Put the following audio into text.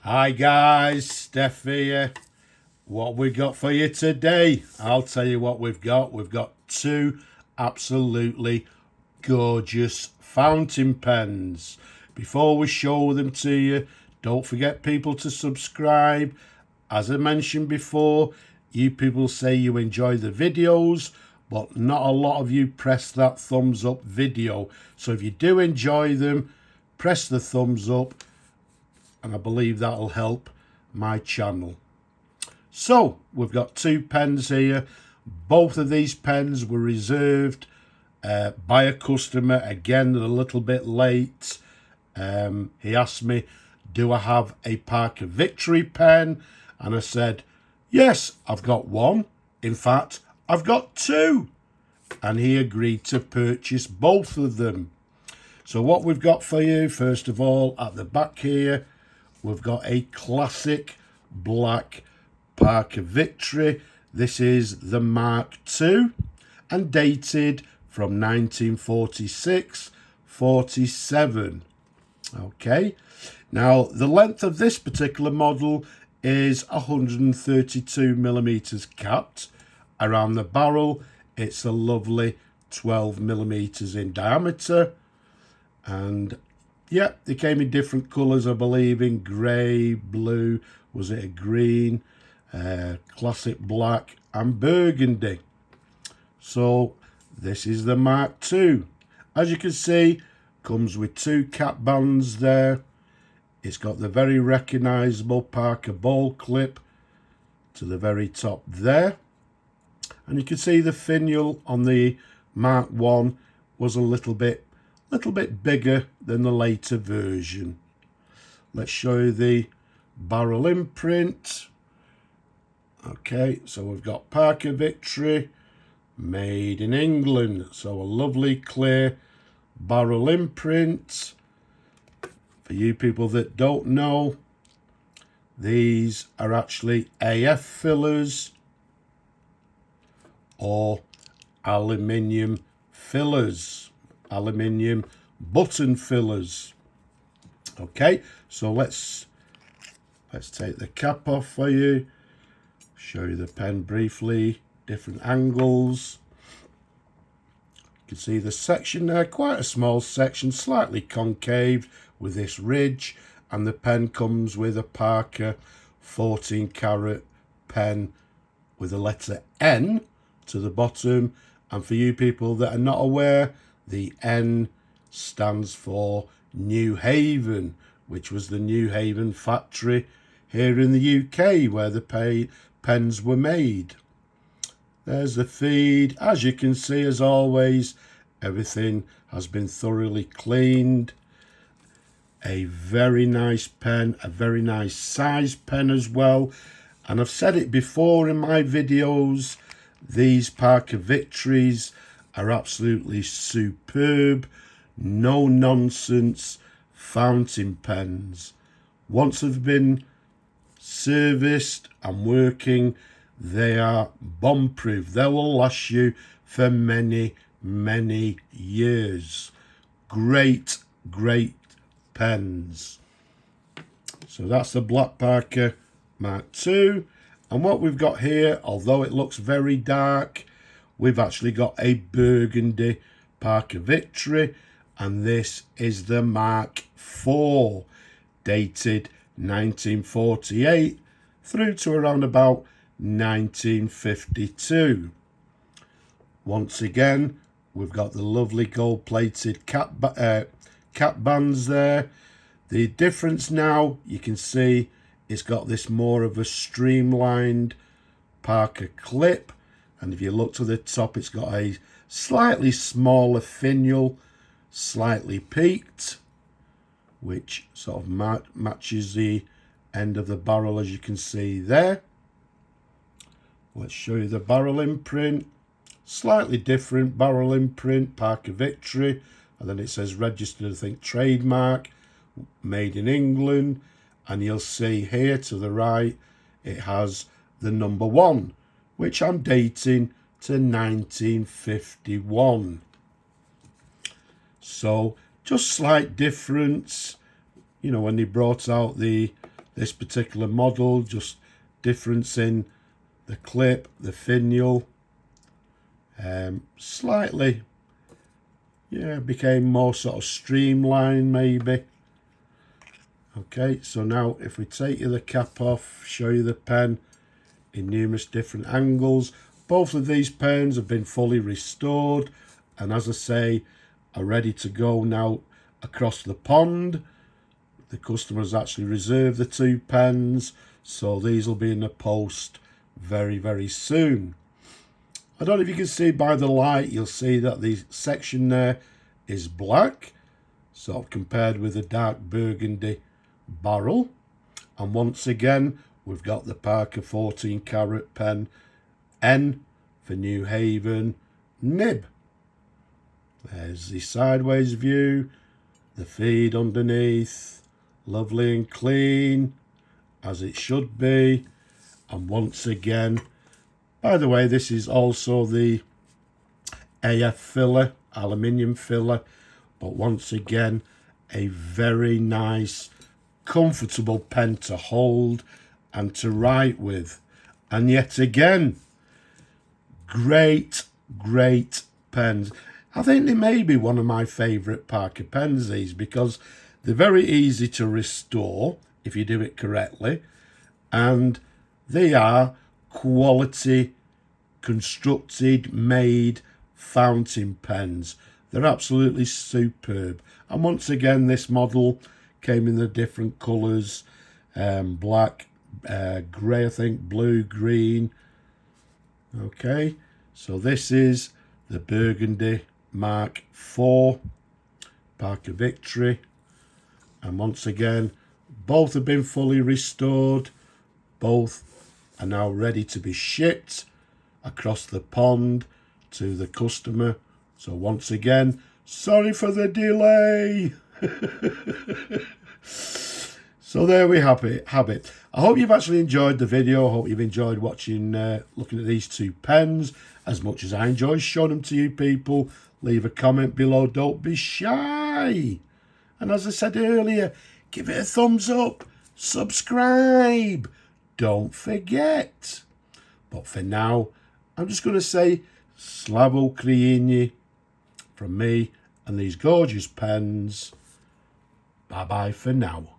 Hi guys, Steph here. What we got for you today? I'll tell you what we've got. We've got two absolutely gorgeous fountain pens. Before we show them to you, don't forget people to subscribe. As I mentioned before, you people say you enjoy the videos, but not a lot of you press that thumbs up video. So if you do enjoy them, press the thumbs up, and I believe that'll help my channel. So we've got two pens here. Both of these pens were reserved by a customer. Again, they're a little bit late. He asked me, do I have a Parker Victory pen? And I said, yes, I've got one. In fact, I've got two. And he agreed to purchase both of them. So what we've got for you, first of all, at the back here, we've got a classic black Parker Victory. This is the Mark II and dated from 1946-47. Okay, now the length of this particular model is 132 millimeters capped. Around the barrel, it's a lovely 12 millimeters in diameter. And yeah, they came in different colours, I believe, in grey, blue, was it a green, classic black and burgundy. So this is the Mark II. As you can see, comes with two cap bands there. It's got the very recognisable Parker ball clip to the very top there. And you can see the finial on the Mark I was a little bit bigger than the later version. Let's show you the barrel imprint. Okay, so we've got Parker Victory, made in England. So a lovely clear barrel imprint. For you people that don't know, these are actually AF fillers or aluminium fillers, aluminium button fillers. Okay, so let's take the cap off for you, show you the pen briefly, different angles. You can see the section there, quite a small section, slightly concave with this ridge, and the pen comes with a Parker 14 karat pen with the letter N to the bottom. And for you people that are not aware, the N stands for New Haven, which was the New Haven factory here in the UK where the pens were made. There's the feed. As you can see, as always, everything has been thoroughly cleaned. A very nice pen, a very nice size pen as well. And I've said it before in my videos, these Parker Victories are absolutely superb, no nonsense fountain pens. Once they've been serviced and working, they are bomb proof. They will last you for many years. Great pens. So that's the Black Parker Mark II. And what we've got here, although it looks very dark, we've actually got a burgundy Parker Victory, and this is the Mark IV, dated 1948 through to around about 1952. Once again, we've got the lovely gold-plated cap bands there. The difference now, you can see, it's got this more of a streamlined Parker clip, and if you look to the top, it's got a slightly smaller finial, slightly peaked, which sort of matches the end of the barrel, as you can see there. Let's show you the barrel imprint. Slightly different barrel imprint, Parker Victory, and then it says registered, I think, trademark, made in England. And you'll see here to the right, it has the number 1, which I'm dating to 1951. So just slight difference. You know, when they brought out the this particular model, just difference in the clip, the finial, slightly, yeah, became more sort of streamlined maybe. Okay, so now if we take the cap off, show you the pen in numerous different angles. Both of these pens have been fully restored, and as I say, are ready to go now across the pond. The customer's actually reserved the 2 pens, so these will be in the post very, very soon. I don't know if you can see by the light, you'll see that the section there is black, sort of compared with the dark burgundy barrel. And once again, we've got the Parker 14 carat pen, N for New Haven, nib. There's the sideways view, the feed underneath, lovely and clean, as it should be. And once again, by the way, this is also the AF filler, aluminium filler, but once again, a very nice, comfortable pen to hold and to write with. And yet again, great pens. I think they may be one of my favourite Parker pens, these, because they're very easy to restore if you do it correctly, and they are quality constructed, made fountain pens. They're absolutely superb. And once again, this model came in the different colours, black, grey, I think, blue, green. Okay, so this is the Burgundy Mark IV Parker Victory, and once again, both have been fully restored. Both are now ready to be shipped across the pond to the customer. So once again, sorry for the delay. So there we have it. I hope you've actually enjoyed the video. I hope you've enjoyed watching, looking at these 2 pens as much as I enjoy showing them to you people. Leave a comment below. Don't be shy. And as I said earlier, give it a thumbs up. Subscribe. Don't forget. But for now, I'm just going to say Slavo Ukraini from me and these gorgeous pens. Bye-bye for now.